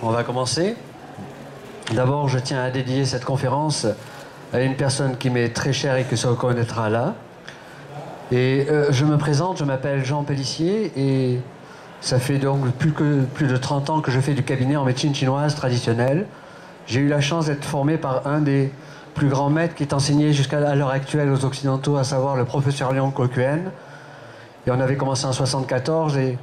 On va commencer. D'abord, je tiens à dédier cette conférence à une personne qui m'est très chère et qui se reconnaîtra là. Et je me présente, je m'appelle Jean Pellissier et ça fait donc plus de 30 ans que je fais du cabinet en médecine chinoise traditionnelle. J'ai eu la chance d'être formé par un des plus grands maîtres qui est enseigné jusqu'à l'heure actuelle aux Occidentaux, à savoir le professeur Liang Kokuen. Et on avait commencé en 1974 et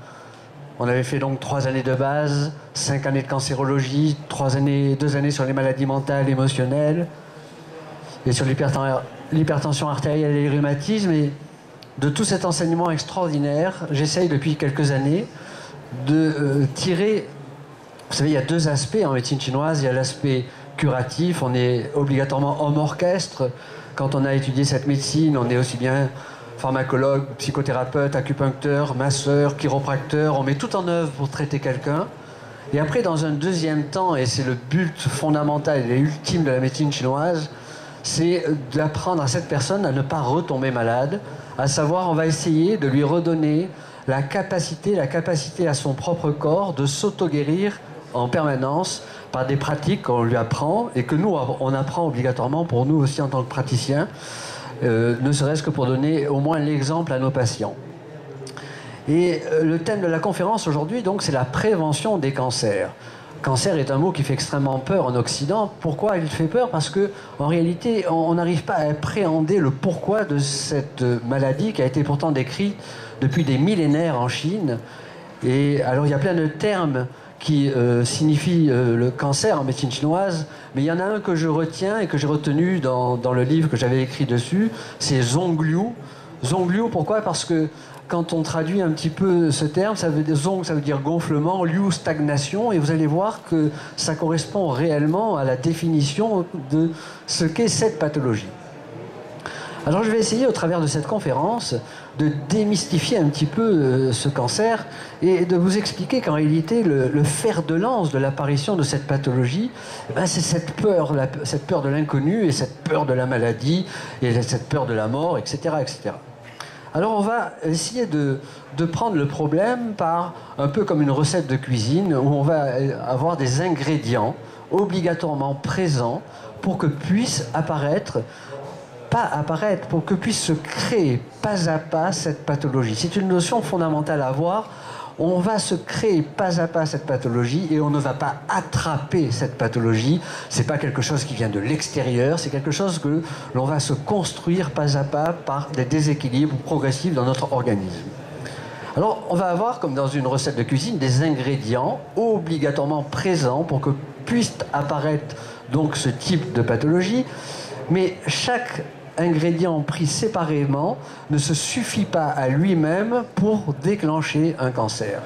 on avait fait donc 3 années de base, 5 années de cancérologie, 2 années sur les maladies mentales, émotionnelles, et sur l'hypertension artérielle et les rhumatismes. Et de tout cet enseignement extraordinaire, j'essaye depuis quelques années de tirer... Vous savez, il y a 2 aspects en médecine chinoise. Il y a l'aspect curatif, on est obligatoirement homme orchestre. Quand on a étudié cette médecine, on est aussi bien pharmacologue, psychothérapeute, acupuncteur, masseur, chiropracteur, on met tout en œuvre pour traiter quelqu'un. Et après, dans un deuxième temps, et c'est le but fondamental et ultime de la médecine chinoise, c'est d'apprendre à cette personne à ne pas retomber malade, à savoir, on va essayer de lui redonner la capacité à son propre corps de s'auto-guérir en permanence par des pratiques qu'on lui apprend et que nous, on apprend obligatoirement pour nous aussi en tant que praticiens, ne serait-ce que pour donner au moins l'exemple à nos patients. Et le thème de la conférence aujourd'hui, donc, c'est la prévention des cancers. Cancer est un mot qui fait extrêmement peur en Occident. Pourquoi il fait peur? Parce que, en réalité, on n'arrive pas à appréhender le pourquoi de cette maladie qui a été pourtant décrite depuis des millénaires en Chine. Et alors, il y a plein de termes qui signifient le cancer en médecine chinoise, mais il y en a un que je retiens et que j'ai retenu dans le livre que j'avais écrit dessus, c'est Zongliu. Zongliu, pourquoi? Parce que quand on traduit un petit peu ce terme, Zong, ça veut dire gonflement, Liu, stagnation, et vous allez voir que ça correspond réellement à la définition de ce qu'est cette pathologie. Alors je vais essayer au travers de cette conférence de démystifier un petit peu ce cancer et de vous expliquer qu'en réalité le fer de lance de l'apparition de cette pathologie, c'est cette peur de l'inconnu et cette peur de la maladie et cette peur de la mort, etc. etc. Alors on va essayer de prendre le problème par un peu comme une recette de cuisine où on va avoir des ingrédients obligatoirement présents pour que puisse pour que puisse se créer pas à pas cette pathologie. C'est une notion fondamentale à avoir. On va se créer pas à pas cette pathologie et on ne va pas attraper cette pathologie. C'est pas quelque chose qui vient de l'extérieur, c'est quelque chose que l'on va se construire pas à pas par des déséquilibres progressifs dans notre organisme. Alors, on va avoir, comme dans une recette de cuisine, des ingrédients obligatoirement présents pour que puisse apparaître donc ce type de pathologie. Mais chaque ingrédient pris séparément ne se suffit pas à lui-même pour déclencher un cancer.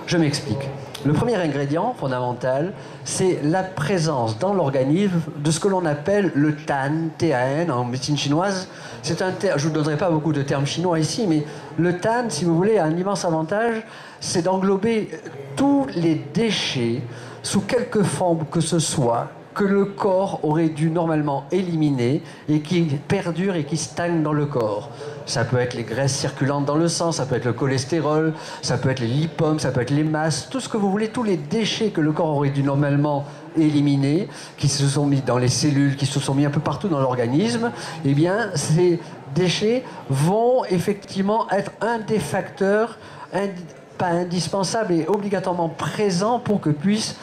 Je m'explique. Le premier ingrédient fondamental, c'est la présence dans l'organisme de ce que l'on appelle le TAN, T-A-N, en médecine chinoise. C'est un terme, je ne vous donnerai pas beaucoup de termes chinois ici, mais le TAN, si vous voulez, a un immense avantage, c'est d'englober tous les déchets, sous quelque forme que ce soit, que le corps aurait dû normalement éliminer et qui perdurent et qui stagnent dans le corps. Ça peut être les graisses circulantes dans le sang, ça peut être le cholestérol, ça peut être les lipomes, ça peut être les masses, tout ce que vous voulez, tous les déchets que le corps aurait dû normalement éliminer, qui se sont mis dans les cellules, qui se sont mis un peu partout dans l'organisme, eh bien, ces déchets vont effectivement être un des facteurs pas indispensable et obligatoirement présent pour qu'on puisse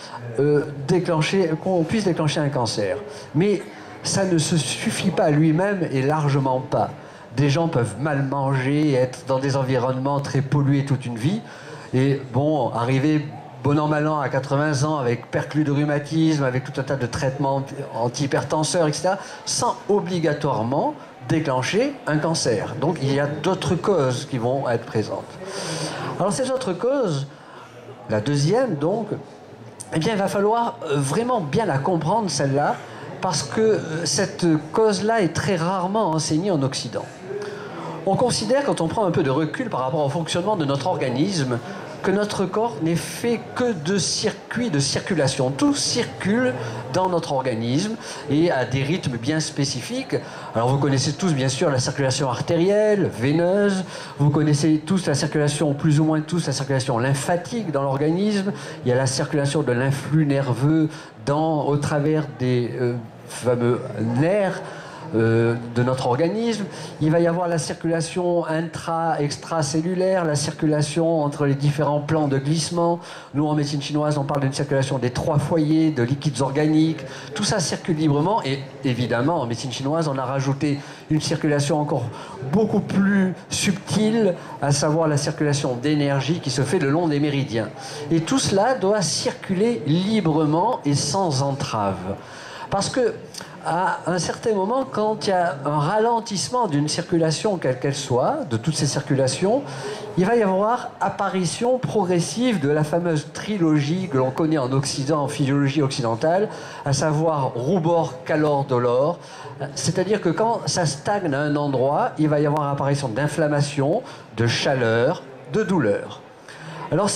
déclencher un cancer. Mais ça ne se suffit pas lui-même et largement pas. Des gens peuvent mal manger, être dans des environnements très pollués toute une vie et bon, arriver bon an mal an à 80 ans avec perclus de rhumatisme, avec tout un tas de traitements antihypertenseurs, etc., sans obligatoirement déclencher un cancer. Donc il y a d'autres causes qui vont être présentes. Alors ces autres causes, la deuxième donc, eh bien il va falloir vraiment bien la comprendre celle-là, parce que cette cause-là est très rarement enseignée en Occident. On considère, quand on prend un peu de recul par rapport au fonctionnement de notre organisme, que notre corps n'est fait que de circuits de circulation. Tout circule dans notre organisme et à des rythmes bien spécifiques. Alors vous connaissez tous bien sûr la circulation artérielle, veineuse, vous connaissez tous la circulation, plus ou moins tous, la circulation lymphatique dans l'organisme, il y a la circulation de l'influx nerveux au travers des fameux nerfs de notre organisme. Il va y avoir la circulation extracellulaire, la circulation entre les différents plans de glissement. Nous, en médecine chinoise, on parle d'une circulation des 3 foyers de liquides organiques. Tout ça circule librement et évidemment, en médecine chinoise, on a rajouté une circulation encore beaucoup plus subtile, à savoir la circulation d'énergie qui se fait le long des méridiens. Et tout cela doit circuler librement et sans entrave. Parce que à un certain moment, quand il y a un ralentissement d'une circulation, quelle qu'elle soit, de toutes ces circulations, il va y avoir apparition progressive de la fameuse trilogie que l'on connaît en Occident, en physiologie occidentale, à savoir rubor, calor, dolor. C'est-à-dire que quand ça stagne à un endroit, il va y avoir apparition d'inflammation, de chaleur, de douleur. Alors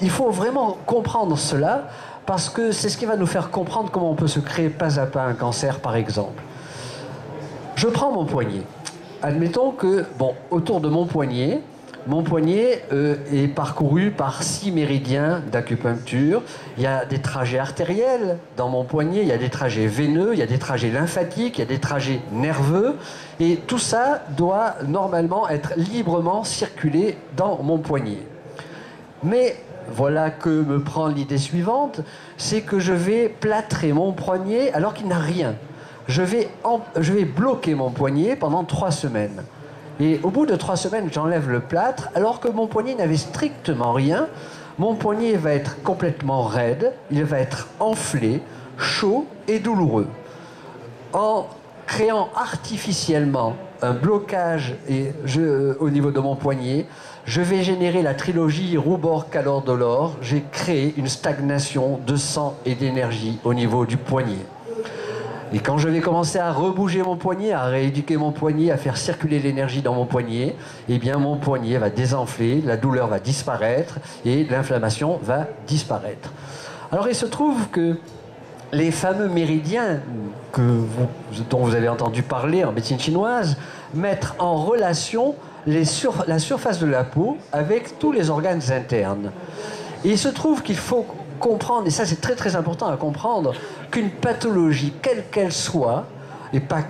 il faut vraiment comprendre cela, parce que c'est ce qui va nous faire comprendre comment on peut se créer pas à pas un cancer, par exemple. Je prends mon poignet. Admettons que, autour de mon poignet est parcouru par 6 méridiens d'acupuncture. Il y a des trajets artériels dans mon poignet, il y a des trajets veineux, il y a des trajets lymphatiques, il y a des trajets nerveux. Et tout ça doit normalement être librement circulé dans mon poignet. Mais voilà que me prend l'idée suivante, c'est que je vais plâtrer mon poignet alors qu'il n'a rien. Je vais bloquer mon poignet pendant 3 semaines. Et au bout de 3 semaines, j'enlève le plâtre alors que mon poignet n'avait strictement rien. Mon poignet va être complètement raide, il va être enflé, chaud et douloureux. En créant artificiellement un blocage au niveau de mon poignet, je vais générer la trilogie rubor, calor, dolor. J'ai créé une stagnation de sang et d'énergie au niveau du poignet. Et quand je vais commencer à rebouger mon poignet, à rééduquer mon poignet, à faire circuler l'énergie dans mon poignet, eh bien mon poignet va désenfler, la douleur va disparaître et l'inflammation va disparaître. Alors il se trouve que les fameux méridiens dont vous avez entendu parler en médecine chinoise mettent en relation la surface de la peau avec tous les organes internes. Et il se trouve qu'il faut comprendre, et ça c'est très très important à comprendre, qu'une pathologie quelle qu'elle soit, et pas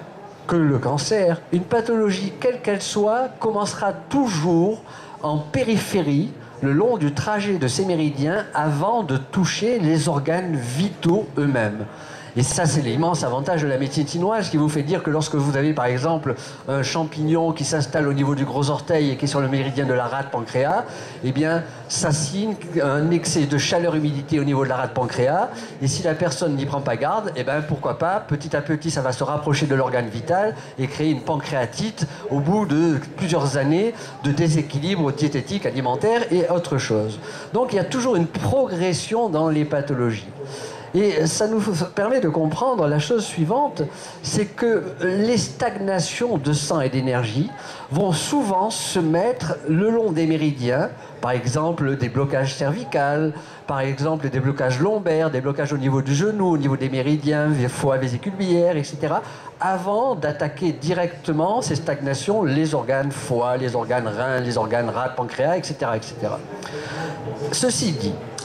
que le cancer, une pathologie quelle qu'elle soit commencera toujours en périphérie, le long du trajet de ces méridiens, avant de toucher les organes vitaux eux-mêmes. Et ça, c'est l'immense avantage de la médecine chinoise qui vous fait dire que lorsque vous avez, par exemple, un champignon qui s'installe au niveau du gros orteil et qui est sur le méridien de la rate pancréas, eh bien, ça signe un excès de chaleur-humidité au niveau de la rate pancréas. Et si la personne n'y prend pas garde, eh bien, pourquoi pas, petit à petit, ça va se rapprocher de l'organe vital et créer une pancréatite au bout de plusieurs années de déséquilibre diététique, alimentaire et autre chose. Donc, il y a toujours une progression dans les pathologies. Et ça nous permet de comprendre la chose suivante, c'est que les stagnations de sang et d'énergie vont souvent se mettre le long des méridiens, par exemple des blocages cervicaux, par exemple des blocages lombaires, des blocages au niveau du genou, au niveau des méridiens, foie, vésicule biliaire, etc., avant d'attaquer directement ces stagnations, les organes foie, les organes reins, les organes rate, pancréas, etc., etc.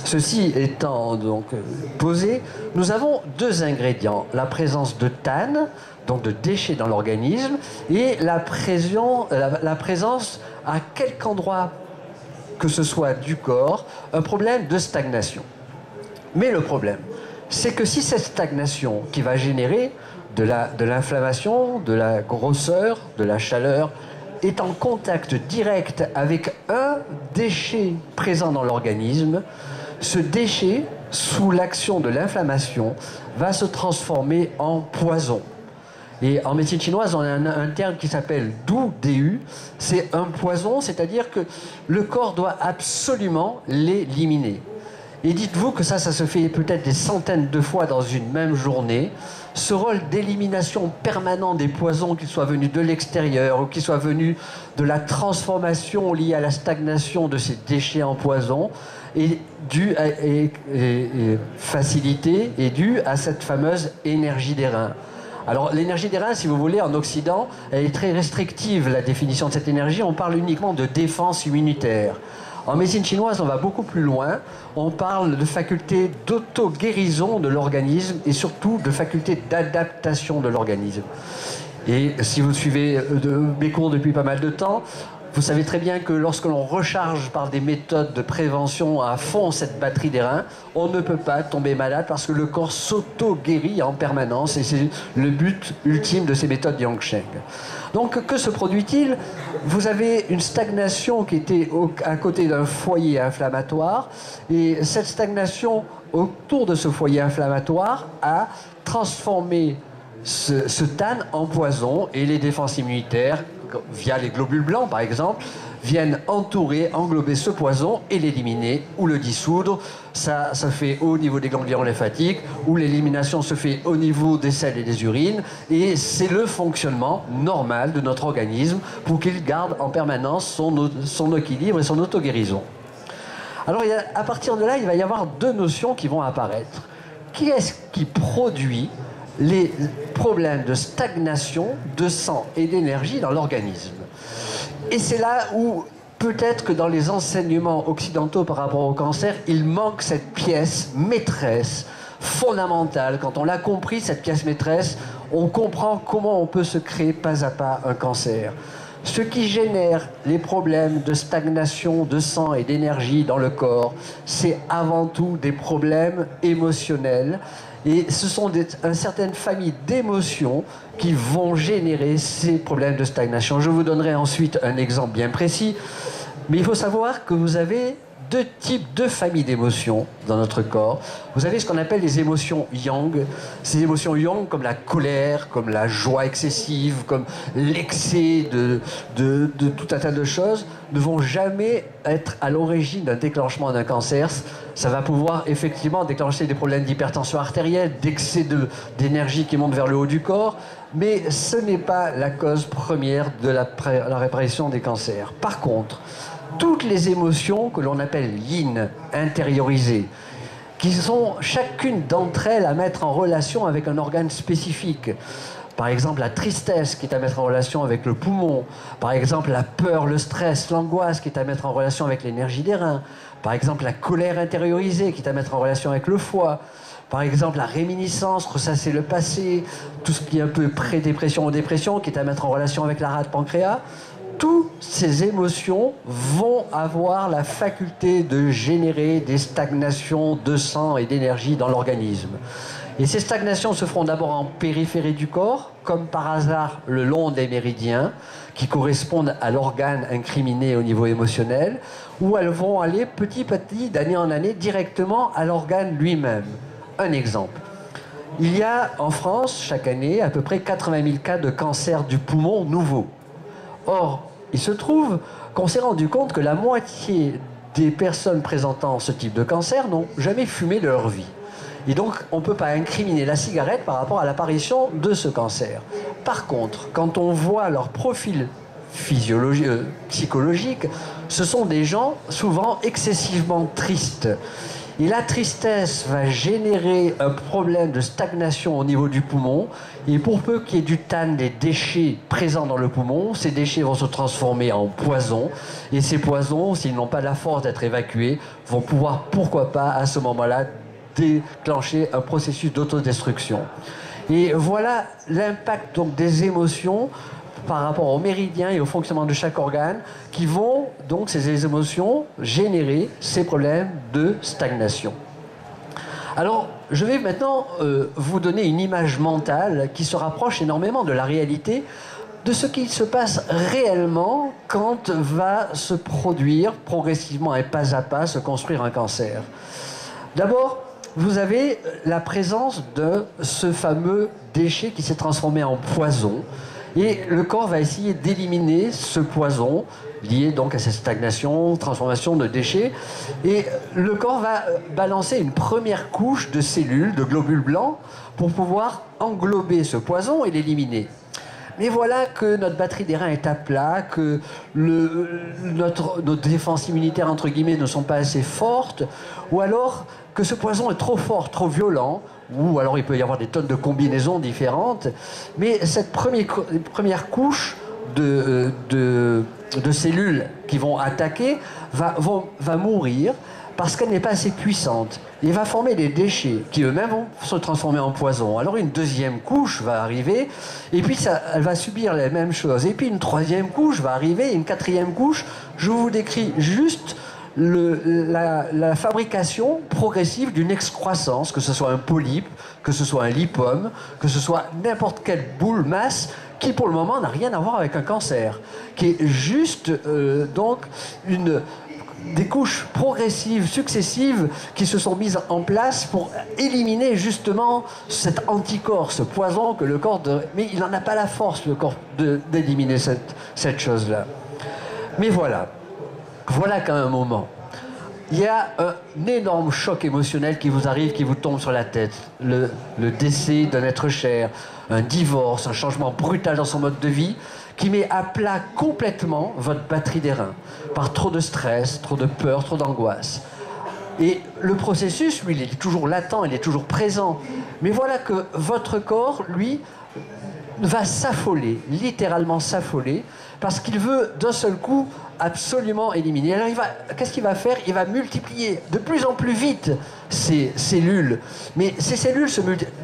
Ceci étant donc posé, nous avons 2 ingrédients. La présence de thanne, donc de déchets dans l'organisme, et la présence à quelque endroit que ce soit du corps, un problème de stagnation. Mais le problème, c'est que si cette stagnation qui va générer de l'inflammation, de la grosseur, de la chaleur, est en contact direct avec un déchet présent dans l'organisme, ce déchet, sous l'action de l'inflammation, va se transformer en poison. Et en médecine chinoise, on a un terme qui s'appelle du. C'est un poison, c'est-à-dire que le corps doit absolument l'éliminer. Et dites-vous que ça se fait peut-être des centaines de fois dans une même journée. Ce rôle d'élimination permanent des poisons, qu'ils soient venus de l'extérieur ou qu'ils soient venus de la transformation liée à la stagnation de ces déchets en poison, est dû facilité et dû à cette fameuse énergie des reins. Alors l'énergie des reins, si vous voulez, en Occident, elle est très restrictive, la définition de cette énergie. On parle uniquement de défense immunitaire. En médecine chinoise, on va beaucoup plus loin. On parle de faculté d'auto-guérison de l'organisme et surtout de faculté d'adaptation de l'organisme. Et si vous suivez mes cours depuis pas mal de temps, vous savez très bien que lorsque l'on recharge par des méthodes de prévention à fond cette batterie des reins, on ne peut pas tomber malade parce que le corps s'auto-guérit en permanence et c'est le but ultime de ces méthodes Yang-Sheng. Donc que se produit-il? Vous avez une stagnation qui était à côté d'un foyer inflammatoire et cette stagnation autour de ce foyer inflammatoire a transformé ce TAN en poison et les défenses immunitaires, via les globules blancs par exemple, viennent entourer, englober ce poison et l'éliminer ou le dissoudre. Ça se fait au niveau des ganglions lymphatiques, où l'élimination se fait au niveau des selles et des urines, et c'est le fonctionnement normal de notre organisme pour qu'il garde en permanence son équilibre et son auto-guérison. Alors à partir de là, il va y avoir deux notions qui vont apparaître. Qui est-ce qui produit les problèmes de stagnation de sang et d'énergie dans l'organisme? Et c'est là où peut-être que dans les enseignements occidentaux par rapport au cancer, il manque cette pièce maîtresse fondamentale. Quand on l'a compris, cette pièce maîtresse, on comprend comment on peut se créer pas à pas un cancer. Ce qui génère les problèmes de stagnation de sang et d'énergie dans le corps, c'est avant tout des problèmes émotionnels. Et ce sont une certaine famille d'émotions qui vont générer ces problèmes de stagnation. Je vous donnerai ensuite un exemple bien précis. Mais il faut savoir que vous avez deux familles d'émotions dans notre corps. Vous avez ce qu'on appelle les émotions yang. Ces émotions yang, comme la colère, comme la joie excessive, comme l'excès de tout un tas de choses, ne vont jamais être à l'origine d'un déclenchement d'un cancer. Ça va pouvoir effectivement déclencher des problèmes d'hypertension artérielle, d'excès d'énergie qui monte vers le haut du corps, mais ce n'est pas la cause première de la réparation des cancers. Par contre, toutes les émotions que l'on appelle yin, intériorisées, qui sont chacune d'entre elles à mettre en relation avec un organe spécifique. Par exemple, la tristesse qui est à mettre en relation avec le poumon. Par exemple, la peur, le stress, l'angoisse qui est à mettre en relation avec l'énergie des reins. Par exemple, la colère intériorisée qui est à mettre en relation avec le foie. Par exemple, la réminiscence, ressasser le passé, tout ce qui est un peu pré-dépression ou dépression qui est à mettre en relation avec la rate pancréas. Toutes ces émotions vont avoir la faculté de générer des stagnations de sang et d'énergie dans l'organisme. Et ces stagnations se feront d'abord en périphérie du corps, comme par hasard le long des méridiens, qui correspondent à l'organe incriminé au niveau émotionnel, ou elles vont aller petit à petit, d'année en année, directement à l'organe lui-même. Un exemple. Il y a en France, chaque année, à peu près 80 000 cas de cancer du poumon nouveaux. Or, il se trouve qu'on s'est rendu compte que la moitié des personnes présentant ce type de cancer n'ont jamais fumé de leur vie. Et donc, on ne peut pas incriminer la cigarette par rapport à l'apparition de ce cancer. Par contre, quand on voit leur profil psychologique, ce sont des gens souvent excessivement tristes. Et la tristesse va générer un problème de stagnation au niveau du poumon. Et pour peu qu'il y ait du TAN, des déchets présents dans le poumon, ces déchets vont se transformer en poison. Et ces poisons, s'ils n'ont pas la force d'être évacués, vont pouvoir, pourquoi pas, à ce moment-là, déclencher un processus d'autodestruction. Et voilà l'impact donc des émotions par rapport aux méridiens et au fonctionnement de chaque organe qui vont, donc, ces émotions, générer ces problèmes de stagnation. Alors, je vais maintenant vous donner une image mentale qui se rapproche énormément de la réalité, de ce qui se passe réellement quand va se produire progressivement et pas à pas se construire un cancer. D'abord, vous avez la présence de ce fameux déchet qui s'est transformé en poison. Et le corps va essayer d'éliminer ce poison lié donc à cette stagnation, transformation de déchets. Et le corps va balancer une première couche de cellules, de globules blancs, pour pouvoir englober ce poison et l'éliminer. Mais voilà que notre batterie des reins est à plat, que nos défenses immunitaires, entre guillemets, ne sont pas assez fortes, ou alors que ce poison est trop fort, trop violent, ou alors il peut y avoir des tonnes de combinaisons différentes. Mais cette première couche de cellules qui vont attaquer va mourir parce qu'elle n'est pas assez puissante. Il va former des déchets qui eux-mêmes vont se transformer en poison. Alors une deuxième couche va arriver, et puis elle va subir les mêmes choses. Et puis une troisième couche va arriver, et une quatrième couche. Je vous décris juste la fabrication progressive d'une excroissance, que ce soit un polype, que ce soit un lipome, que ce soit n'importe quelle boule masse, qui pour le moment n'a rien à voir avec un cancer, qui est juste donc des couches progressives, successives, qui se sont mises en place pour éliminer justement cet anticorps, ce poison que le corps... Mais il n'en a pas la force, le corps, d'éliminer cette chose-là. Mais voilà qu'à un moment, il y a un énorme choc émotionnel qui vous arrive, qui vous tombe sur la tête. Le décès d'un être cher, un divorce, un changement brutal dans son mode de vie, qui met à plat complètement votre batterie des reins, par trop de stress, trop de peur, trop d'angoisse. Et le processus, lui, il est toujours latent, il est toujours présent. Mais voilà que votre corps, lui, va s'affoler, littéralement s'affoler, parce qu'il veut d'un seul coup absolument éliminer. Alors qu'est-ce qu'il va faire? Il va multiplier de plus en plus vite ces cellules. Mais ces cellules,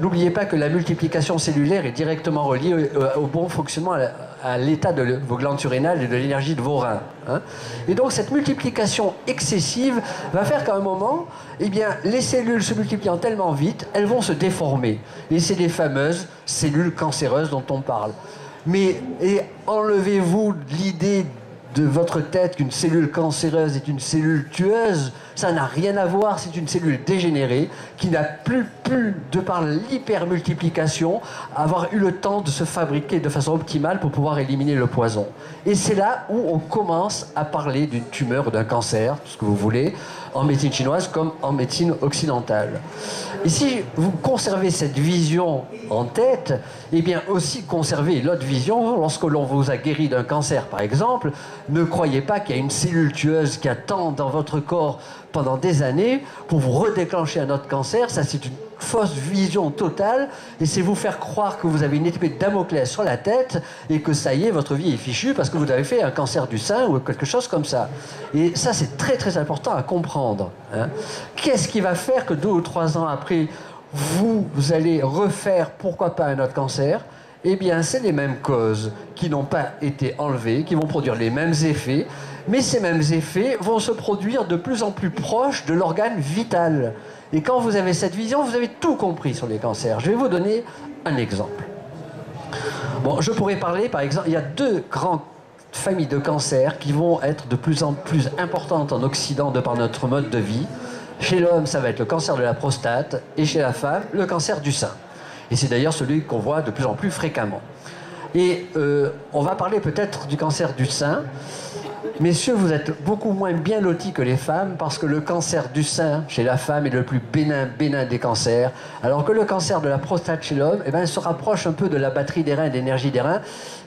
n'oubliez pas que la multiplication cellulaire est directement reliée au bon fonctionnement, à l'état de vos glandes surrénales et de l'énergie de vos reins. Hein. Et donc cette multiplication excessive va faire qu'à un moment, eh bien, les cellules se multipliant tellement vite, elles vont se déformer. Et c'est les fameuses cellules cancéreuses dont on parle. Mais enlevez-vous l'idée de votre tête qu'une cellule cancéreuse est une cellule tueuse. Ça n'a rien à voir, c'est une cellule dégénérée qui n'a plus, de par l'hypermultiplication, avoir eu le temps de se fabriquer de façon optimale pour pouvoir éliminer le poison. Et c'est là où on commence à parler d'une tumeur ou d'un cancer, tout ce que vous voulez, en médecine chinoise comme en médecine occidentale. Et si vous conservez cette vision en tête, eh bien aussi conservez l'autre vision. Lorsque l'on vous a guéri d'un cancer, par exemple, ne croyez pas qu'il y a une cellule tueuse qui attend dans votre corps pendant des années pour vous redéclencher un autre cancer. Ça, c'est une fausse vision totale, et c'est vous faire croire que vous avez une épée de Damoclès sur la tête et que ça y est, votre vie est fichue parce que vous avez fait un cancer du sein ou quelque chose comme ça. Et ça, c'est très très important à comprendre. Hein. Qu'est-ce qui va faire que 2 ou 3 ans après, vous allez refaire, pourquoi pas, un autre cancer? Eh bien, c'est les mêmes causes qui n'ont pas été enlevées, qui vont produire les mêmes effets, mais ces mêmes effets vont se produire de plus en plus proches de l'organe vital. Et quand vous avez cette vision, vous avez tout compris sur les cancers. Je vais vous donner un exemple. Bon, je pourrais parler, par exemple, il y a 2 grandes familles de cancers qui vont être de plus en plus importantes en Occident de par notre mode de vie. Chez l'homme, ça va être le cancer de la prostate, et chez la femme, le cancer du sein. Et c'est d'ailleurs celui qu'on voit de plus en plus fréquemment. Et on va parler peut-être du cancer du sein. Messieurs, vous êtes beaucoup moins bien lotis que les femmes, parce que le cancer du sein chez la femme est le plus bénin des cancers, alors que le cancer de la prostate chez l'homme, eh ben, se rapproche un peu de la batterie des reins et de l'énergie des reins,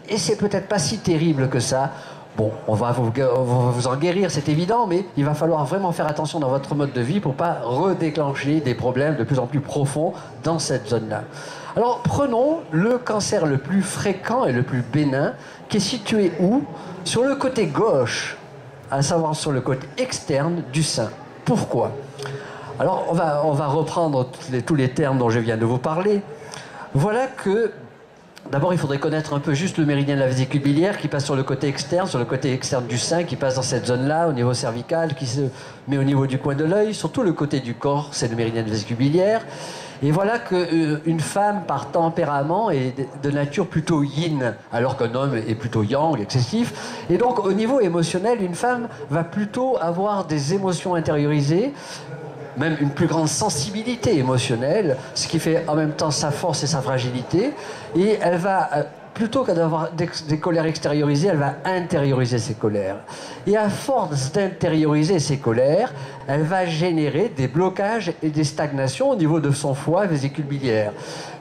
et c'est peut-être pas si terrible que ça. Bon, on va vous en guérir, c'est évident, mais il va falloir vraiment faire attention dans votre mode de vie pour ne pas redéclencher des problèmes de plus en plus profonds dans cette zone-là. Alors, prenons le cancer le plus fréquent et le plus bénin, qui est situé où? Sur le côté gauche, à savoir sur le côté externe du sein. Pourquoi? Alors, on va reprendre tous les termes dont je viens de vous parler. Voilà que... D'abord, il faudrait connaître un peu juste le méridien de la vésicule biliaire qui passe sur le côté externe du sein, qui passe dans cette zone-là, au niveau cervical, qui se met au niveau du coin de l'œil. Surtout le côté du corps, c'est le méridien de la vésicule biliaire. Et voilà qu'une femme, par tempérament, est de nature plutôt yin, alors qu'un homme est plutôt yang, excessif. Et donc, au niveau émotionnel, une femme va plutôt avoir des émotions intériorisées, même une plus grande sensibilité émotionnelle, ce qui fait en même temps sa force et sa fragilité, et elle va plutôt que d'avoir des colères extériorisées, elle va intérioriser ses colères. Et à force d'intérioriser ses colères, elle va générer des blocages et des stagnations au niveau de son foie, vésicule biliaire.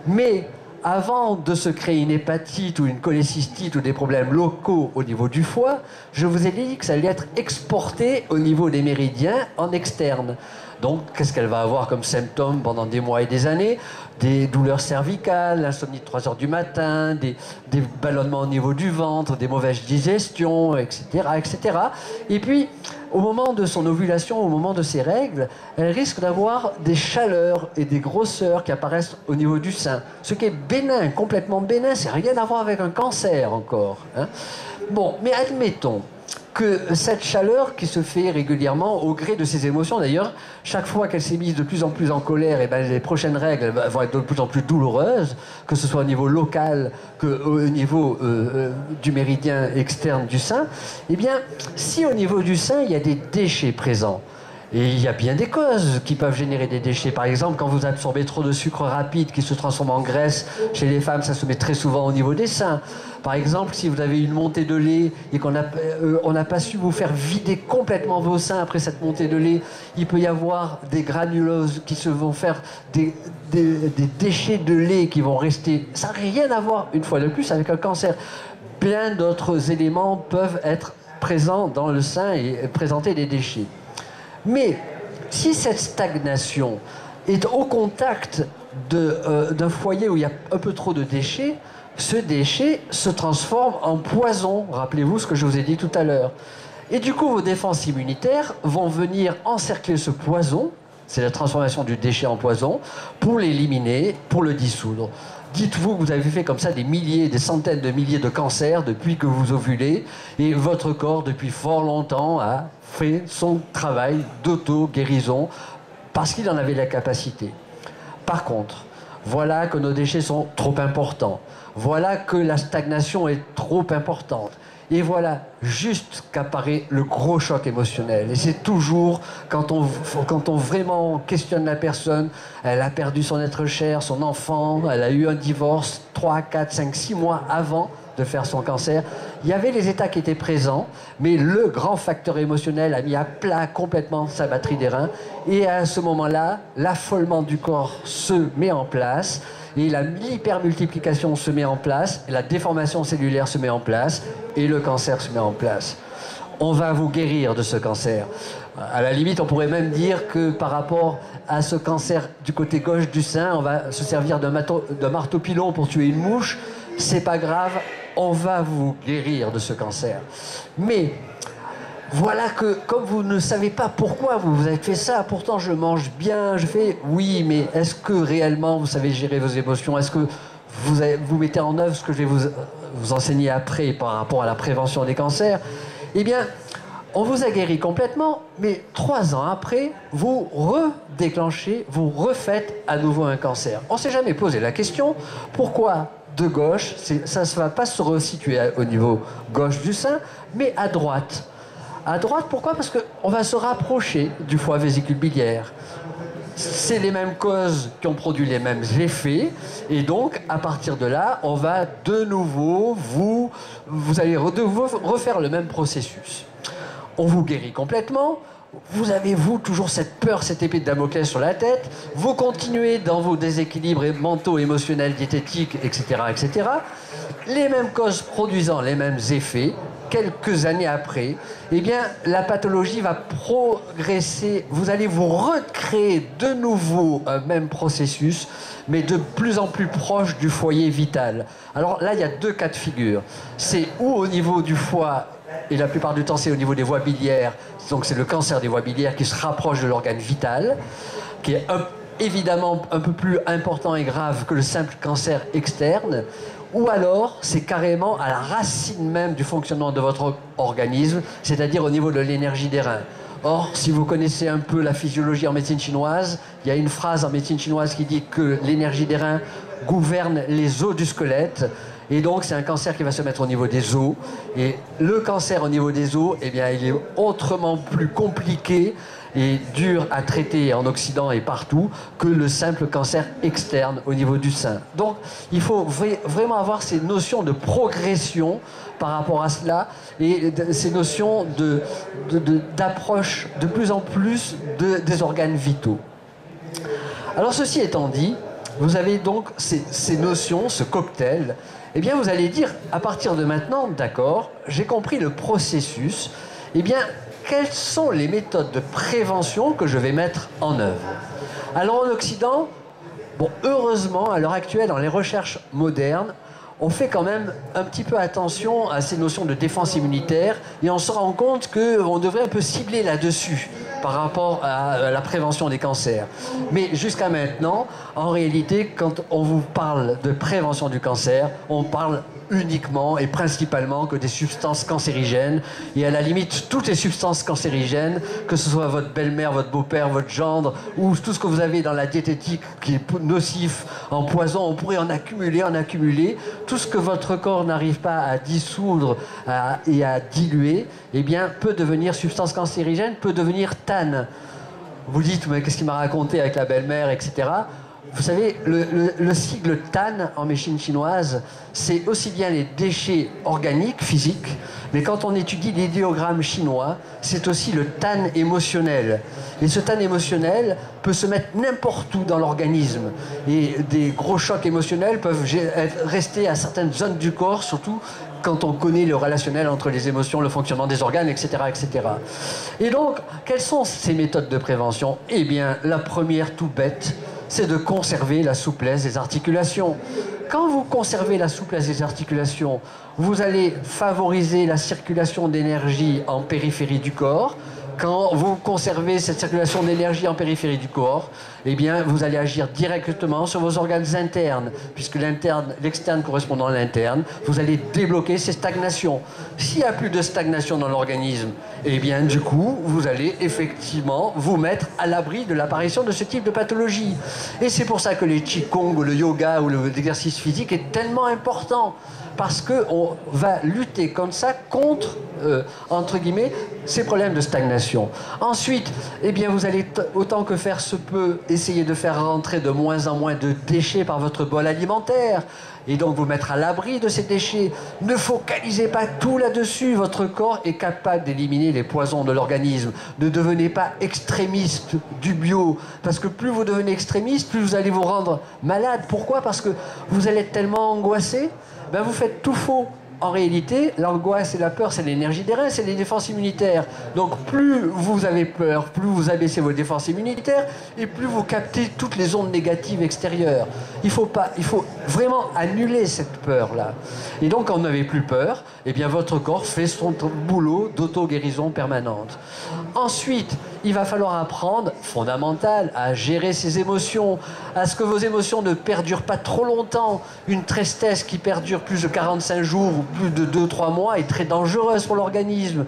Mais avant de se créer une hépatite ou une cholécystite ou des problèmes locaux au niveau du foie, je vous ai dit que ça allait être exporté au niveau des méridiens en externe. Donc, qu'est-ce qu'elle va avoir comme symptômes pendant des mois et des années? Des douleurs cervicales, l'insomnie de 3 heures du matin, des ballonnements au niveau du ventre, des mauvaises digestions, etc., etc. Et puis, au moment de son ovulation, au moment de ses règles, elle risque d'avoir des chaleurs et des grosseurs qui apparaissent au niveau du sein. Ce qui est bénin, complètement bénin, c'est rien à voir avec un cancer encore, hein. Bon, mais admettons que cette chaleur qui se fait régulièrement au gré de ses émotions, d'ailleurs, chaque fois qu'elle s'est mise de plus en plus en colère, et ben les prochaines règles vont être de plus en plus douloureuses, que ce soit au niveau local qu'au niveau du méridien externe du sein. Eh bien, si au niveau du sein, il y a des déchets présents, et il y a bien des causes qui peuvent générer des déchets. Par exemple, quand vous absorbez trop de sucre rapide qui se transforme en graisse, chez les femmes, ça se met très souvent au niveau des seins. Par exemple, si vous avez une montée de lait et qu'on n'a pas su vous faire vider complètement vos seins après cette montée de lait, il peut y avoir des granuloses qui se vont faire des déchets de lait qui vont rester. Ça n'a rien à voir, une fois de plus, avec un cancer. Plein d'autres éléments peuvent être présents dans le sein et présenter des déchets. Mais si cette stagnation est au contact d'un foyer où il y a un peu trop de déchets, ce déchet se transforme en poison. Rappelez-vous ce que je vous ai dit tout à l'heure. Et du coup, vos défenses immunitaires vont venir encercler ce poison, c'est la transformation du déchet en poison, pour l'éliminer, pour le dissoudre. Dites-vous que vous avez fait comme ça des milliers, des centaines de milliers de cancers depuis que vous ovulez, et votre corps, depuis fort longtemps, a fait son travail d'auto-guérison parce qu'il en avait la capacité. Par contre, voilà que nos déchets sont trop importants. Voilà que la stagnation est trop importante. Et voilà juste qu'apparaît le gros choc émotionnel. Et c'est toujours quand on vraiment questionne la personne, elle a perdu son être cher, son enfant, elle a eu un divorce 3, 4, 5, 6 mois avant de faire son cancer. Il y avait les états qui étaient présents, mais le grand facteur émotionnel a mis à plat complètement sa batterie des reins. Et à ce moment-là, l'affolement du corps se met en place. Et l'hypermultiplication se met en place, et la déformation cellulaire se met en place, et le cancer se met en place. On va vous guérir de ce cancer. À la limite, on pourrait même dire que par rapport à ce cancer du côté gauche du sein, on va se servir d'un marteau pilon pour tuer une mouche. C'est pas grave, on va vous guérir de ce cancer. Mais voilà que, comme vous ne savez pas pourquoi vous avez fait ça, pourtant je mange bien, je fais, oui, mais est-ce que réellement vous savez gérer vos émotions? Est-ce que vous mettez en œuvre ce que je vais vous enseigner après par rapport à la prévention des cancers? Eh bien, on vous a guéri complètement, mais 3 ans après, vous redéclenchez, vous refaites à nouveau un cancer. On ne s'est jamais posé la question, pourquoi de gauche, ça ne va pas se resituer au niveau gauche du sein, mais à droite. À droite, pourquoi? Parce qu'on va se rapprocher du foie vésicule biliaire. C'est les mêmes causes qui ont produit les mêmes effets. Et donc, à partir de là, on va de nouveau, vous allez refaire le même processus. On vous guérit complètement. Vous avez, toujours cette peur, cette épée de Damoclès sur la tête. Vous continuez dans vos déséquilibres mentaux, émotionnels, diététiques, etc., etc. Les mêmes causes produisant les mêmes effets. Quelques années après, eh bien, la pathologie va progresser. Vous allez vous recréer de nouveau un même processus, mais de plus en plus proche du foyer vital. Alors là, il y a 2 cas de figure. C'est ou au niveau du foie, et la plupart du temps, c'est au niveau des voies biliaires. Donc c'est le cancer des voies biliaires qui se rapproche de l'organe vital, qui est évidemment un peu plus important et grave que le simple cancer externe. Ou alors, c'est carrément à la racine même du fonctionnement de votre organisme, c'est-à-dire au niveau de l'énergie des reins. Or, si vous connaissez un peu la physiologie en médecine chinoise, il y a une phrase en médecine chinoise qui dit que l'énergie des reins gouverne les os du squelette, Et donc, c'est un cancer qui va se mettre au niveau des os. Et le cancer au niveau des os, eh bien, il est autrement plus compliqué et dur à traiter en Occident et partout que le simple cancer externe au niveau du sein. Donc, il faut vraiment avoir ces notions de progression par rapport à cela et ces notions d'approche de plus en plus des organes vitaux. Alors, ceci étant dit, vous avez donc ces notions, ce cocktail. Eh bien, vous allez dire, à partir de maintenant, d'accord, j'ai compris le processus, eh bien, quelles sont les méthodes de prévention que je vais mettre en œuvre? Alors, en Occident, bon, heureusement, à l'heure actuelle, dans les recherches modernes, on fait quand même un petit peu attention à ces notions de défense immunitaire et on se rend compte qu'on devrait un peu cibler là-dessus par rapport à la prévention des cancers. Mais jusqu'à maintenant, en réalité, quand on vous parle de prévention du cancer, on parle uniquement et principalement que des substances cancérigènes et à la limite toutes les substances cancérigènes, que ce soit votre belle-mère, votre beau-père, votre gendre ou tout ce que vous avez dans la diététique qui est nocif, en poison, on pourrait en accumuler, tout ce que votre corps n'arrive pas à dissoudre et à diluer, eh bien peut devenir substance cancérigène, peut devenir TAN. Vous dites, mais qu'est-ce qu'il m'a raconté avec la belle-mère, etc. Vous savez, le sigle TAN en médecine chinoise, c'est aussi bien les déchets organiques, physiques, mais quand on étudie l'idéogramme chinois, c'est aussi le TAN émotionnel. Et ce TAN émotionnel peut se mettre n'importe où dans l'organisme. Et des gros chocs émotionnels peuvent rester à certaines zones du corps, surtout quand on connaît le relationnel entre les émotions, le fonctionnement des organes, etc., etc. Et donc, quelles sont ces méthodes de prévention? Eh bien, la première, tout bête, c'est de conserver la souplesse des articulations. Quand vous conservez la souplesse des articulations, vous allez favoriser la circulation d'énergie en périphérie du corps. Quand vous conservez cette circulation d'énergie en périphérie du corps, eh bien, vous allez agir directement sur vos organes internes, puisque l'externe correspondant à l'interne, vous allez débloquer ces stagnations. S'il n'y a plus de stagnation dans l'organisme, eh bien, du coup, vous allez effectivement vous mettre à l'abri de l'apparition de ce type de pathologie. Et c'est pour ça que les qigong, ou le yoga, ou l'exercice physique est tellement important. Parce qu'on va lutter comme ça contre, entre guillemets, ces problèmes de stagnation. Ensuite, eh bien, vous allez, autant que faire se peut, essayer de faire rentrer de moins en moins de déchets par votre bol alimentaire. Et donc vous mettre à l'abri de ces déchets. Ne focalisez pas tout là-dessus. Votre corps est capable d'éliminer les poisons de l'organisme. Ne devenez pas extrémiste du bio. Parce que plus vous devenez extrémiste, plus vous allez vous rendre malade. Pourquoi? Parce que vous allez être tellement angoissé. Ben vous faites tout faux. En réalité, l'angoisse et la peur, c'est l'énergie des reins, c'est les défenses immunitaires. Donc plus vous avez peur, plus vous abaissez vos défenses immunitaires et plus vous captez toutes les ondes négatives extérieures. Il faut vraiment annuler cette peur-là. Et donc, quand vous n'avez plus peur, eh bien, votre corps fait son boulot d'auto-guérison permanente. Ensuite, il va falloir apprendre, fondamental, à gérer ses émotions, à ce que vos émotions ne perdurent pas trop longtemps. Une tristesse qui perdure plus de 45 jours ou plus de 2-3 mois est très dangereuse pour l'organisme.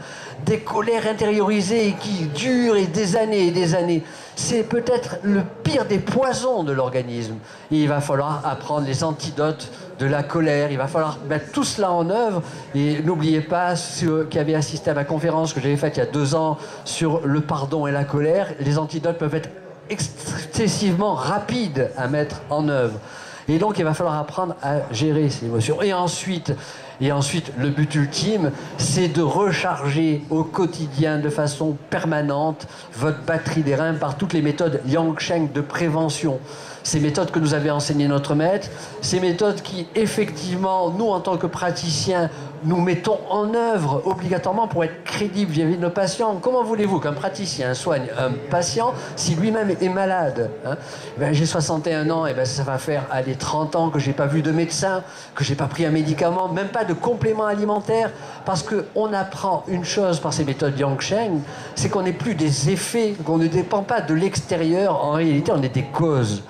Des colères intériorisées qui durent des années, c'est peut-être le pire des poisons de l'organisme. Et il va falloir apprendre les antidotes de la colère, il va falloir mettre tout cela en œuvre. Et n'oubliez pas, ceux qui avaient assisté à ma conférence que j'avais faite il y a 2 ans sur le pardon et la colère, les antidotes peuvent être excessivement rapides à mettre en œuvre. Et donc il va falloir apprendre à gérer ces émotions. Et ensuite, le but ultime, c'est de recharger au quotidien de façon permanente votre batterie des reins par toutes les méthodes Yang Sheng de prévention. Ces méthodes que nous avait enseignées notre maître, ces méthodes qui, effectivement, nous, en tant que praticiens, nous mettons en œuvre obligatoirement pour être crédibles vis-à-vis de nos patients. Comment voulez-vous qu'un praticien soigne un patient si lui-même est malade, hein? Ben, j'ai 61 ans, et ben, ça va faire 30 ans que je n'ai pas vu de médecin, que je n'ai pas pris un médicament, même pas de complément alimentaire, parce qu'on apprend une chose par ces méthodes Yang Sheng, c'est qu'on n'est plus des effets, qu'on ne dépend pas de l'extérieur, en réalité on est des causes.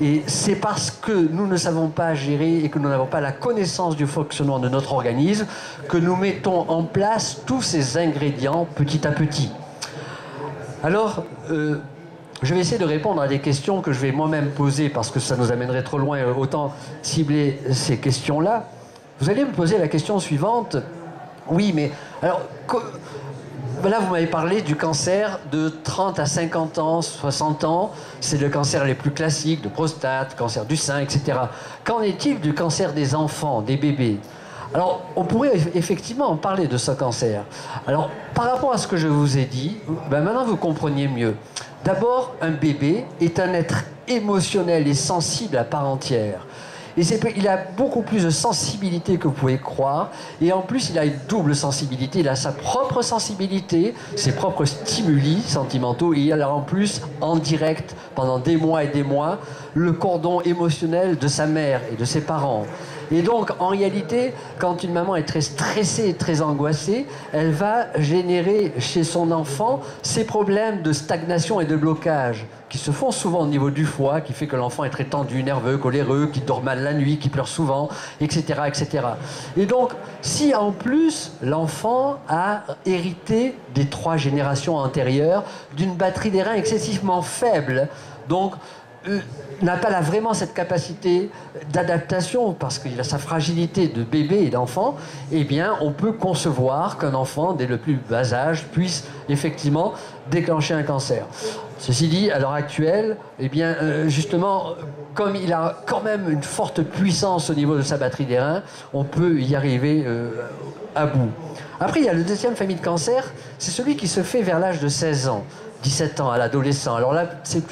Et c'est parce que nous ne savons pas gérer et que nous n'avons pas la connaissance du fonctionnement de notre organisme que nous mettons en place tous ces ingrédients petit à petit. Alors, je vais essayer de répondre à des questions que je vais moi-même poser parce que ça nous amènerait trop loin, autant cibler ces questions-là. Vous allez me poser la question suivante. Oui, mais alors, là, vous m'avez parlé du cancer de 30 à 50 ans, 60 ans. C'est le cancer les plus classiques, de prostate, cancer du sein, etc. Qu'en est-il du cancer des enfants, des bébés? Alors, on pourrait effectivement en parler de ce cancer. Alors, par rapport à ce que je vous ai dit, ben maintenant vous compreniez mieux. D'abord, un bébé est un être émotionnel et sensible à part entière. Et il a beaucoup plus de sensibilité que vous pouvez croire. Et en plus, il a une double sensibilité. Il a sa propre sensibilité, ses propres stimuli sentimentaux. Et il a en plus, en direct, pendant des mois et des mois, le cordon émotionnel de sa mère et de ses parents. Et donc, en réalité, quand une maman est très stressée et très angoissée, elle va générer chez son enfant ces problèmes de stagnation et de blocage qui se font souvent au niveau du foie, qui fait que l'enfant est très tendu, nerveux, coléreux, qui dort mal la nuit, qui pleure souvent, etc., etc. Et donc, si en plus l'enfant a hérité des 3 générations antérieures d'une batterie des reins excessivement faible, donc n'a pas vraiment cette capacité d'adaptation parce qu'il a sa fragilité de bébé et d'enfant, eh bien on peut concevoir qu'un enfant dès le plus bas âge puisse effectivement déclencher un cancer. Ceci dit, à l'heure actuelle, eh bien justement, comme il a quand même une forte puissance au niveau de sa batterie des reins, on peut y arriver à bout. Après, il y a le deuxième famille de cancer, c'est celui qui se fait vers l'âge de 16 ans. 17 ans à l'adolescent. Alors là, c'est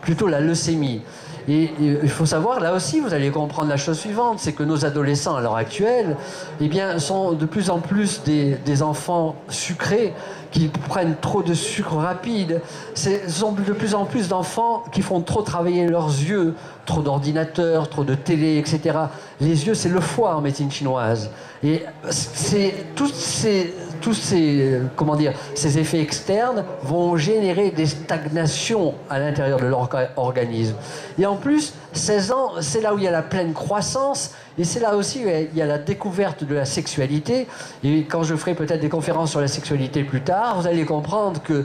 plutôt la leucémie. Et il faut savoir, là aussi, vous allez comprendre la chose suivante, c'est que nos adolescents, à l'heure actuelle, eh bien, sont de plus en plus des enfants sucrés, qui prennent trop de sucre rapide. Ce sont de plus en plus d'enfants qui font trop travailler leurs yeux, trop d'ordinateurs, trop de télé, etc. Les yeux, c'est le foie en médecine chinoise. Et c'est tous ces effets externes vont générer des stagnations à l'intérieur de leur organisme. Et en plus, 16 ans, c'est là où il y a la pleine croissance, et c'est là aussi où il y a la découverte de la sexualité. Et quand je ferai peut-être des conférences sur la sexualité plus tard, vous allez comprendre que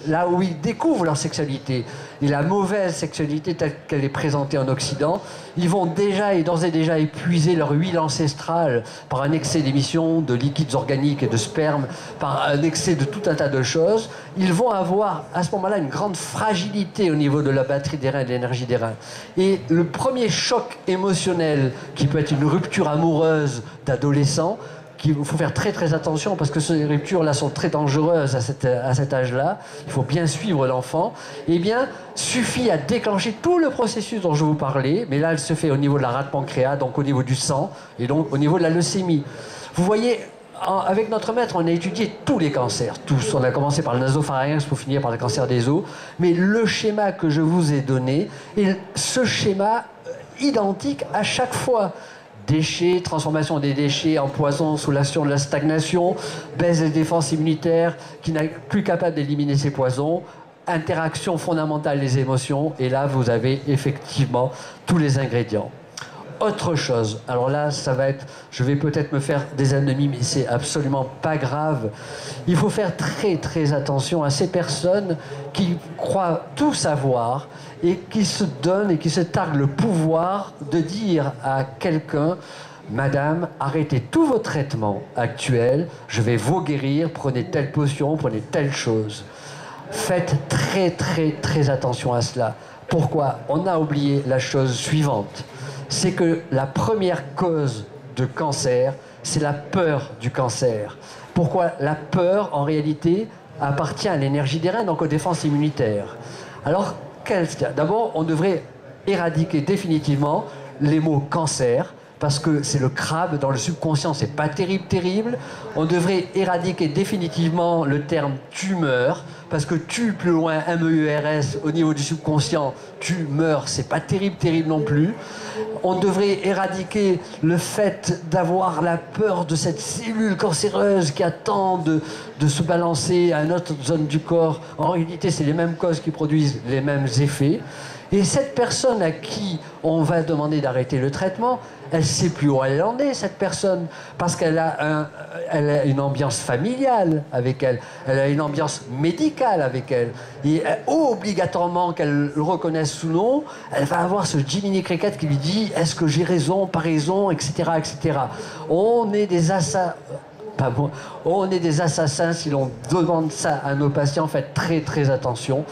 là où ils découvrent leur sexualité et la mauvaise sexualité telle qu'elle est présentée en Occident, ils vont déjà et d'ores et déjà épuiser leur huile ancestrale par un excès d'émissions de liquides organiques et de sperme, par un excès de tout un tas de choses. Ils vont avoir à ce moment-là une grande fragilité au niveau de la batterie des reins et de l'énergie des reins. Et le premier choc émotionnel, qui peut être une rupture amoureuse d'adolescent, il faut faire très très attention parce que ces ruptures-là sont très dangereuses à cet âge-là. Il faut bien suivre l'enfant. Eh bien, suffit à déclencher tout le processus dont je vous parlais, mais là, elle se fait au niveau de la rate pancréas, donc au niveau du sang, et donc au niveau de la leucémie. Vous voyez, avec notre maître, on a étudié tous les cancers, tous. On a commencé par le nasopharynx pour finir par le cancer des os, mais le schéma que je vous ai donné est ce schéma identique à chaque fois. Déchets, transformation des déchets en poison sous l'action de la stagnation, baisse des défenses immunitaires qui n'est plus capable d'éliminer ces poisons, interaction fondamentale des émotions, et là vous avez effectivement tous les ingrédients. Autre chose, alors là ça va être, je vais peut-être me faire des ennemis, mais c'est absolument pas grave. Il faut faire très très attention à ces personnes qui croient tout savoir et qui se donnent et qui se targuent le pouvoir de dire à quelqu'un: Madame, arrêtez tous vos traitements actuels, je vais vous guérir, prenez telle potion, prenez telle chose. Faites très très très attention à cela. Pourquoi? On a oublié la chose suivante. C'est que la première cause de cancer, c'est la peur du cancer. Pourquoi? La peur, en réalité, appartient à l'énergie des reins, donc aux défenses immunitaires. Alors, d'abord, on devrait éradiquer définitivement les mots cancer, parce que c'est le crabe dans le subconscient, c'est pas terrible. On devrait éradiquer définitivement le terme tumeur, parce que tu plus loin, MEURS, au niveau du subconscient, tu meurs, c'est pas terrible non plus. On devrait éradiquer le fait d'avoir la peur de cette cellule cancéreuse qui attend de se balancer à une autre zone du corps. En réalité, c'est les mêmes causes qui produisent les mêmes effets. Et cette personne à qui on va demander d'arrêter le traitement, elle ne sait plus où elle en est, cette personne, parce qu'elle a une ambiance familiale avec elle, elle a une ambiance médicale médical avec elle. Et obligatoirement qu'elle le reconnaisse ou non, elle va avoir ce Jiminy Cricket qui lui dit est-ce que j'ai raison, pas raison, etc., etc. On est des assassins. Pas bon. On est des assassins si l'on demande ça à nos patients. Faites très très attention.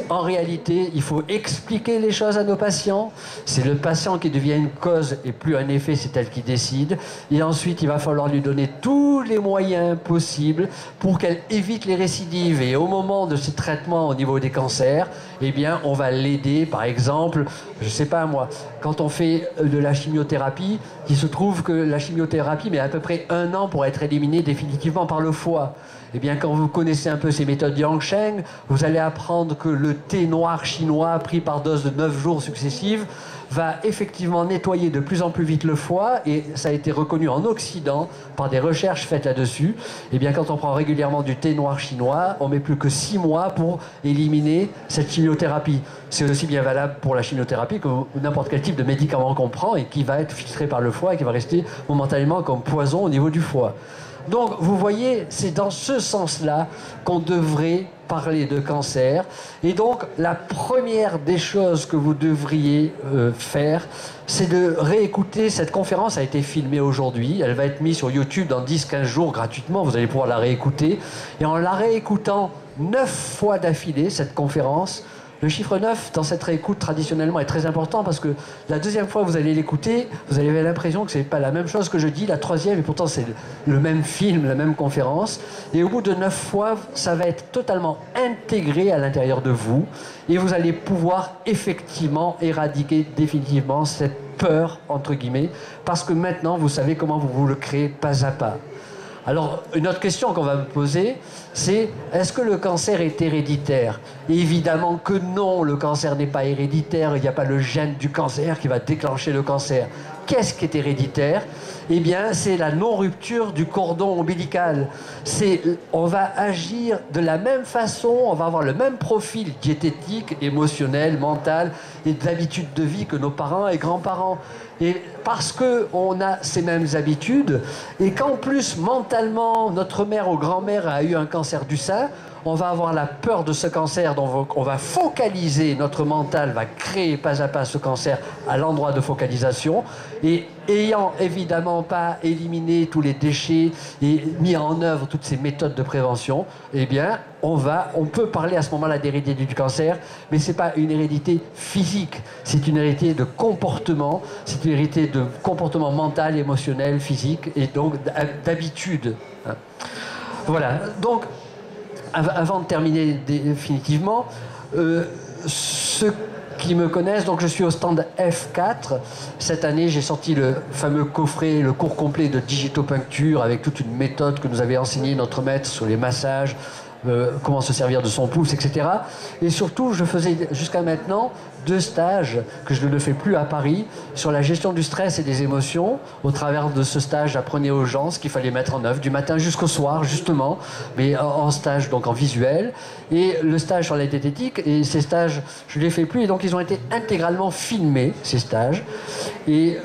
En réalité, il faut expliquer les choses à nos patients. C'est le patient qui devient une cause et plus un effet, c'est elle qui décide. Et ensuite, il va falloir lui donner tous les moyens possibles pour qu'elle évite les récidives. Et au moment de ce traitement au niveau des cancers, eh bien, on va l'aider. Par exemple, je sais pas moi, quand on fait de la chimiothérapie, il se trouve que la chimiothérapie met à peu près 1 an pour être éliminée définitivement par le foie. Eh bien, quand vous connaissez un peu ces méthodes Yang-Sheng, vous allez apprendre que le thé noir chinois pris par dose de 9 jours successives va effectivement nettoyer de plus en plus vite le foie, et ça a été reconnu en Occident par des recherches faites là-dessus. Eh bien, quand on prend régulièrement du thé noir chinois, on met plus que 6 mois pour éliminer cette chimiothérapie. C'est aussi bien valable pour la chimiothérapie que n'importe quel type de médicament qu'on prend et qui va être filtré par le foie et qui va rester momentanément comme poison au niveau du foie. Donc, vous voyez, c'est dans ce sens-là qu'on devrait parler de cancer. Et donc, la première des choses que vous devriez faire, c'est de réécouter. Cette conférence a été filmée aujourd'hui. Elle va être mise sur YouTube dans 10-15 jours gratuitement. Vous allez pouvoir la réécouter. Et en la réécoutant 9 fois d'affilée, cette conférence, le chiffre 9, dans cette réécoute, traditionnellement, est très important parce que la deuxième fois que vous allez l'écouter, vous avez l'impression que ce n'est pas la même chose que je dis. La troisième, et pourtant c'est le même film, la même conférence. Et au bout de 9 fois, ça va être totalement intégré à l'intérieur de vous. Et vous allez pouvoir effectivement éradiquer définitivement cette peur, entre guillemets, parce que maintenant, vous savez comment vous le créez pas à pas. Alors, une autre question qu'on va me poser, c'est est-ce que le cancer est héréditaire? Évidemment que non, le cancer n'est pas héréditaire, il n'y a pas le gène du cancer qui va déclencher le cancer. Qu'est-ce qui est héréditaire? Eh bien, c'est la non-rupture du cordon ombilical. On va agir de la même façon, on va avoir le même profil diététique, émotionnel, mental et d'habitude de vie que nos parents et grands-parents. Et parce qu'on a ces mêmes habitudes, et qu'en plus, mentalement, notre mère ou grand-mère a eu un cancer du sein, on va avoir la peur de ce cancer, donc on va focaliser, notre mental va créer pas à pas ce cancer à l'endroit de focalisation, et ayant évidemment pas éliminé tous les déchets et mis en œuvre toutes ces méthodes de prévention, eh bien, on peut parler à ce moment-là d'hérédité du cancer, mais c'est pas une hérédité physique, c'est une hérédité de comportement, c'est une hérédité de comportement mental, émotionnel, physique, et donc d'habitude. Voilà, donc, avant de terminer définitivement, ceux qui me connaissent, donc je suis au stand F4. Cette année, j'ai sorti le fameux coffret, le cours complet de digitopuncture avec toute une méthode que nous avait enseigné notre maître sur les massages, comment se servir de son pouce, etc. Et surtout, je faisais jusqu'à maintenant 2 stages, que je ne fais plus à Paris, sur la gestion du stress et des émotions. Au travers de ce stage, j'apprenais aux gens ce qu'il fallait mettre en œuvre, du matin jusqu'au soir, justement, mais en stage, donc en visuel. Et le stage sur la diététique, et ces stages, je ne les fais plus, et donc ils ont été intégralement filmés, ces stages. Et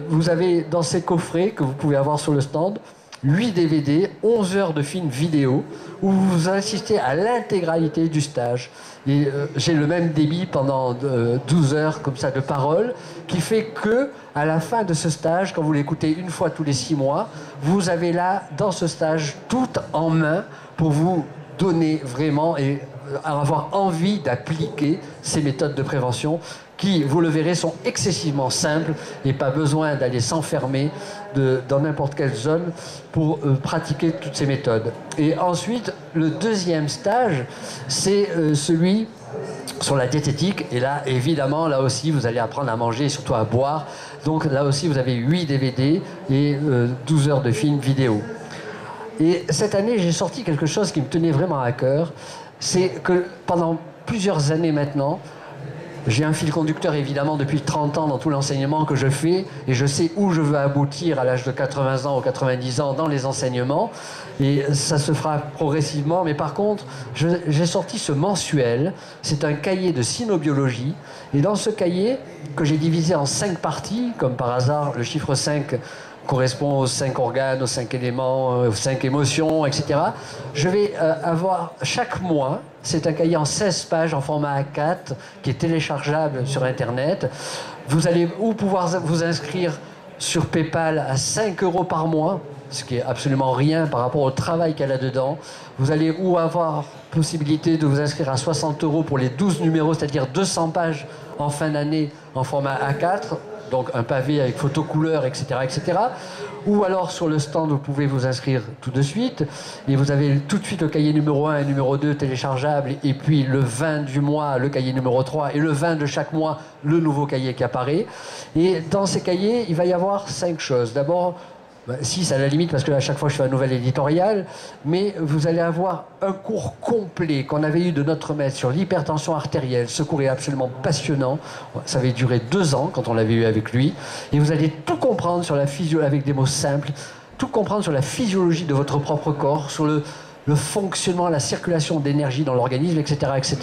vous avez dans ces coffrets que vous pouvez avoir sur le stand, 8 DVD, 11 heures de films vidéo, où vous assistez à l'intégralité du stage. Et j'ai le même débit pendant 12 heures comme ça de parole, qui fait que à la fin de ce stage, quand vous l'écoutez une fois tous les 6 mois, vous avez là, dans ce stage, tout en main pour vous donner vraiment et avoir envie d'appliquer ces méthodes de prévention qui, vous le verrez, sont excessivement simples et pas besoin d'aller s'enfermer dans n'importe quelle zone pour pratiquer toutes ces méthodes. Et ensuite, le deuxième stage, c'est celui sur la diététique. Et là, évidemment, là aussi, vous allez apprendre à manger et surtout à boire. Donc là aussi, vous avez 8 DVD et 12 heures de films vidéo. Et cette année, j'ai sorti quelque chose qui me tenait vraiment à cœur. C'est que pendant plusieurs années maintenant, j'ai un fil conducteur évidemment depuis 30 ans dans tout l'enseignement que je fais, et je sais où je veux aboutir à l'âge de 80 ans ou 90 ans dans les enseignements, et ça se fera progressivement. Mais par contre, j'ai sorti ce mensuel, c'est un cahier de cynobiologie, et dans ce cahier, que j'ai divisé en 5 parties, comme par hasard le chiffre 5 correspond aux 5 organes, aux 5 éléments, aux 5 émotions, etc. Je vais avoir chaque mois, c'est un cahier en 16 pages en format A4 qui est téléchargeable sur Internet. Vous allez pouvoir vous inscrire sur PayPal à 5 € par mois, ce qui est absolument rien par rapport au travail qu'elle a dedans. Vous allez avoir possibilité de vous inscrire à 60 € pour les 12 numéros, c'est-à-dire 200 pages en fin d'année en format A4, donc un pavé avec photo couleur, etc., etc. Ou alors sur le stand, vous pouvez vous inscrire tout de suite. Et vous avez tout de suite le cahier numéro 1 et numéro 2 téléchargeables. Et puis le 20 du mois, le cahier numéro 3. Et le 20 de chaque mois, le nouveau cahier qui apparaît. Et dans ces cahiers, il va y avoir 5 choses. D'abord, 6 à la limite, parce que à chaque fois je fais un nouvel éditorial, mais vous allez avoir un cours complet qu'on avait eu de notre maître sur l'hypertension artérielle. Ce cours est absolument passionnant. Ça avait duré 2 ans quand on l'avait eu avec lui. Et vous allez tout comprendre sur la physiologie, avec des mots simples, tout comprendre sur la physiologie de votre propre corps, sur le fonctionnement, la circulation d'énergie dans l'organisme, etc., etc.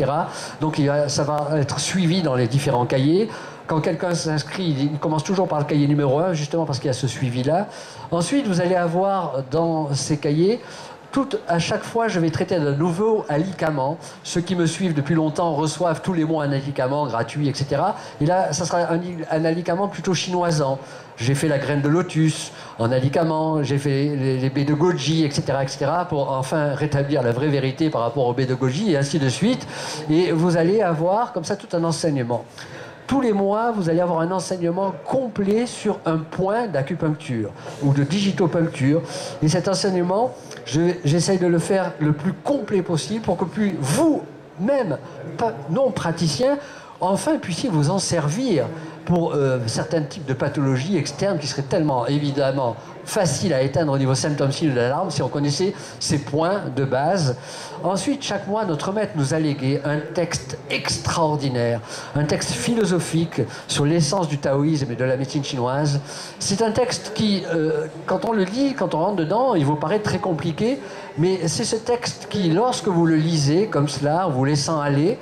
Donc ça va être suivi dans les différents cahiers. Quand quelqu'un s'inscrit, il commence toujours par le cahier numéro 1, justement parce qu'il y a ce suivi-là. Ensuite, vous allez avoir dans ces cahiers, à chaque fois, je vais traiter d'un nouveau alicament. Ceux qui me suivent depuis longtemps reçoivent tous les mois un alicament gratuit, etc. Et là, ça sera un alicament plutôt chinoisant. J'ai fait la graine de lotus en alicament, j'ai fait les baies de goji, etc., etc., pour enfin rétablir la vraie vérité par rapport aux baies de goji, et ainsi de suite. Et vous allez avoir comme ça tout un enseignement. Tous les mois, vous allez avoir un enseignement complet sur un point d'acupuncture ou de digitopuncture. Et cet enseignement, j'essaye de le faire le plus complet possible pour que vous-même, non praticiens, enfin puissiez vous en servir pour certains types de pathologies externes qui seraient tellement évidemment faciles à éteindre au niveau symptômes, signes d'alarme si on connaissait ces points de base. Ensuite, chaque mois, notre maître nous a légué un texte extraordinaire, un texte philosophique sur l'essence du taoïsme et de la médecine chinoise. C'est un texte qui, quand on le lit, quand on rentre dedans, il vous paraît très compliqué, mais c'est ce texte qui, lorsque vous le lisez comme cela, en vous laissant aller,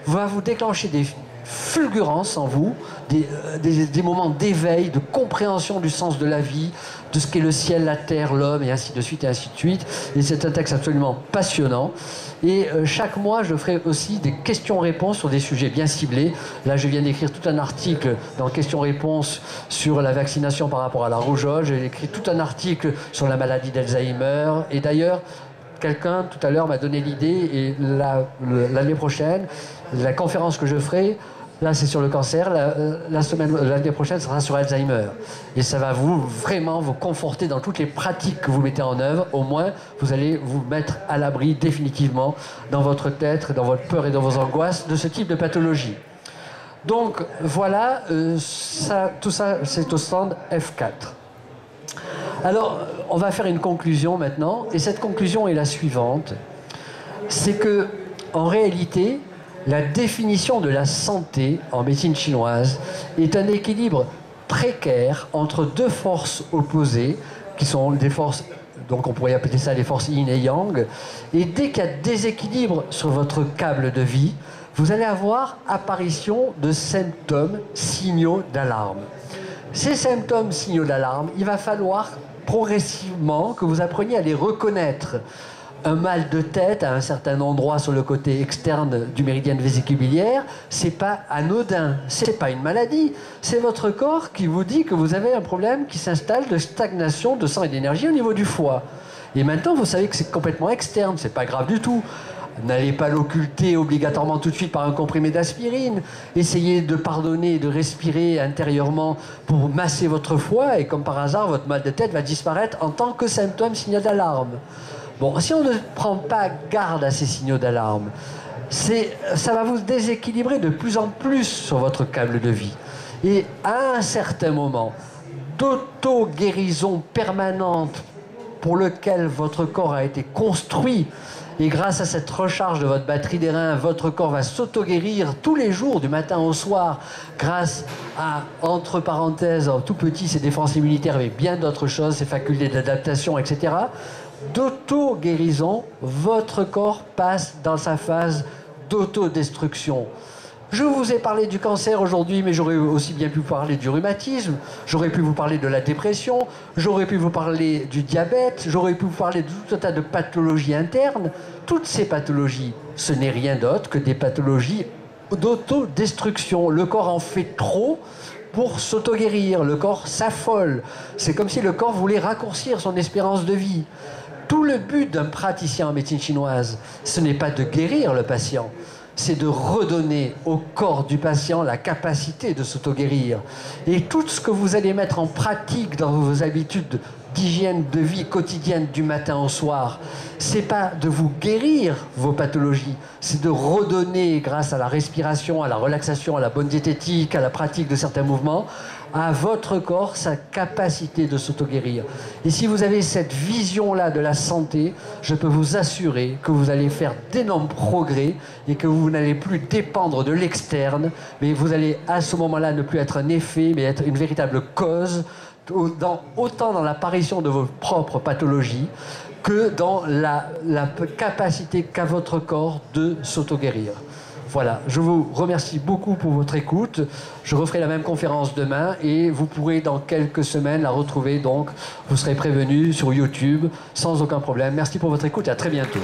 va vous déclencher des fulgurances en vous, des moments d'éveil, de compréhension du sens de la vie, de ce qu'est le ciel, la terre, l'homme, et ainsi de suite, et ainsi de suite. Et c'est un texte absolument passionnant. Et chaque mois, je ferai aussi des questions-réponses sur des sujets bien ciblés. Là, je viens d'écrire tout un article dans questions-réponses sur la vaccination par rapport à la rougeole. J'ai écrit tout un article sur la maladie d'Alzheimer. Et d'ailleurs, quelqu'un tout à l'heure m'a donné l'idée, et l'année prochaine, la conférence que je ferai, là c'est sur le cancer, l'année prochaine sera sur Alzheimer. Et ça va vraiment vous conforter dans toutes les pratiques que vous mettez en œuvre. Au moins, vous allez vous mettre à l'abri définitivement dans votre tête, dans votre peur et dans vos angoisses de ce type de pathologie. Donc voilà, tout ça c'est au stand F4. Alors, on va faire une conclusion maintenant, et cette conclusion est la suivante. C'est que, en réalité, la définition de la santé en médecine chinoise est un équilibre précaire entre deux forces opposées, qui sont des forces, donc on pourrait appeler ça les forces yin et yang, et dès qu'il y a déséquilibre sur votre câble de vie, vous allez avoir apparition de symptômes, signaux d'alarme. Ces symptômes, signaux d'alarme, il va falloir progressivement que vous appreniez à les reconnaître. Un mal de tête à un certain endroit sur le côté externe du méridien vésicule-biliaire, c'est pas anodin, c'est pas une maladie. C'est votre corps qui vous dit que vous avez un problème qui s'installe de stagnation de sang et d'énergie au niveau du foie. Et maintenant, vous savez que c'est complètement externe, c'est pas grave du tout. N'allez pas l'occulter obligatoirement tout de suite par un comprimé d'aspirine. Essayez de pardonner et de respirer intérieurement pour masser votre foie, et comme par hasard, votre mal de tête va disparaître en tant que symptôme, signal d'alarme. Bon, si on ne prend pas garde à ces signaux d'alarme, ça va vous déséquilibrer de plus en plus sur votre câble de vie. Et à un certain moment d'auto-guérison permanente pour lequel votre corps a été construit, et grâce à cette recharge de votre batterie des reins, votre corps va s'auto-guérir tous les jours, du matin au soir, grâce à, entre parenthèses, en tout petit, ses défenses immunitaires, mais bien d'autres choses, ses facultés d'adaptation, etc. D'auto-guérison, votre corps passe dans sa phase d'autodestruction. Je vous ai parlé du cancer aujourd'hui, mais j'aurais aussi bien pu parler du rhumatisme, j'aurais pu vous parler de la dépression, j'aurais pu vous parler du diabète, j'aurais pu vous parler de tout un tas de pathologies internes. Toutes ces pathologies, ce n'est rien d'autre que des pathologies d'autodestruction. Le corps en fait trop pour s'auto-guérir, le corps s'affole. C'est comme si le corps voulait raccourcir son espérance de vie. Tout le but d'un praticien en médecine chinoise, ce n'est pas de guérir le patient, c'est de redonner au corps du patient la capacité de s'auto-guérir. Et tout ce que vous allez mettre en pratique dans vos habitudes d'hygiène de vie quotidienne du matin au soir, c'est pas de vous guérir vos pathologies, c'est de redonner, grâce à la respiration, à la relaxation, à la bonne diététique, à la pratique de certains mouvements, à votre corps sa capacité de s'auto-guérir. Et si vous avez cette vision-là de la santé, je peux vous assurer que vous allez faire d'énormes progrès et que vous n'allez plus dépendre de l'externe, mais vous allez à ce moment-là ne plus être un effet, mais être une véritable cause, autant dans l'apparition de vos propres pathologies que dans la capacité qu'a votre corps de s'auto-guérir. Voilà, je vous remercie beaucoup pour votre écoute. Je referai la même conférence demain et vous pourrez dans quelques semaines la retrouver. Donc, vous serez prévenus sur YouTube sans aucun problème. Merci pour votre écoute et à très bientôt.